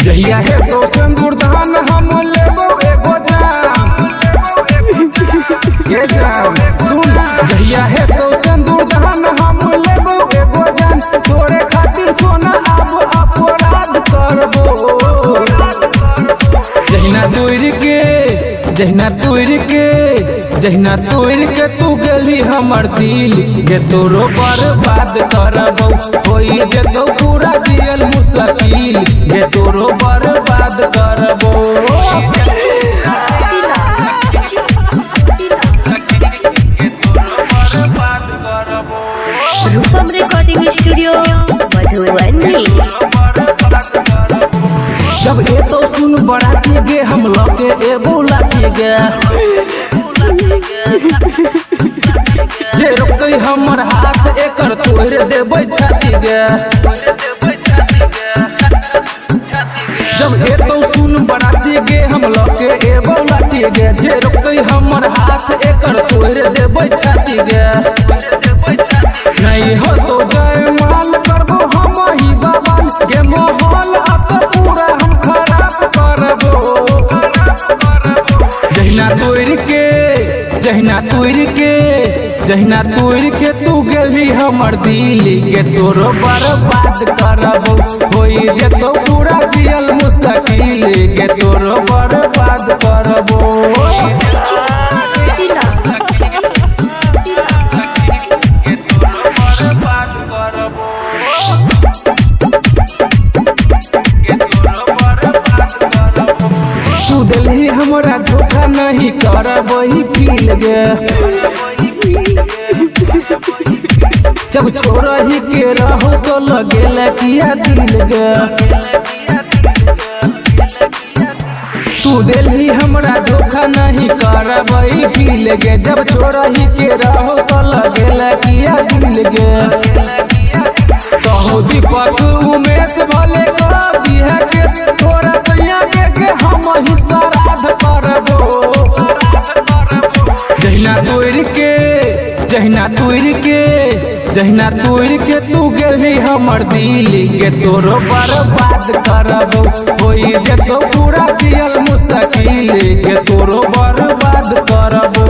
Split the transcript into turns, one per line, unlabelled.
जहिया है तो सिंदूर दान हम लेबो एगो जान ये जान सुन। जहिया है तो सिंदूर दान हम लेबो एगो जान, तोरे खातिर सोना अब अपराध करबो। जहिना तोड़ के तू गेली हमर दिल के तोरो बर्बाद करबो। होई जेतो पूरा जियल मुश्किल के तोरो बर्बाद करबो।
रूपम रिकॉर्डिंग स्टूडियो मधुबनी।
जब ये तो सुन बराती गे हम लगे एगो लाठी गे, जे रोकते हमर हाथ एकर तोड़ देबै छाती गे। जब ये तो सुन बराती गे हम लगे एगो लाठी गे, जे रोकते हमर हाथ एकर तोड़ देबै छाती गे। नहीं हो तो जय माल करबो हम ही बवाल गे, माहौल अब पूरा हम खराब करबो। जहिना तोड़ के तू गेली हमर दिल के तोरो बर्बाद करबो। होई जेतो पूरा जियल मुश्किल के तोरो बर्बाद करबो। तू दिल्ली हमरा धोखा नहीं करब ही फील गे, जब छोड़ा ही के रहो तो लगे किया दिल गे। तू दिल्ली हमरा धोखा नहीं करब ही फील गे, जब छोड़ा ही के रहो तो लगे किया दिल गे। कहो दीपक उमेश भले कर दिया के थोड़ा सैया के हम ही श्राद्ध करबो। जहिना तोड़ के तू गेली हमर दिल के तोरो बर्बाद करबो। होई जेतो पूरा जियल मुश्किल के तोरो बर्बाद करबो।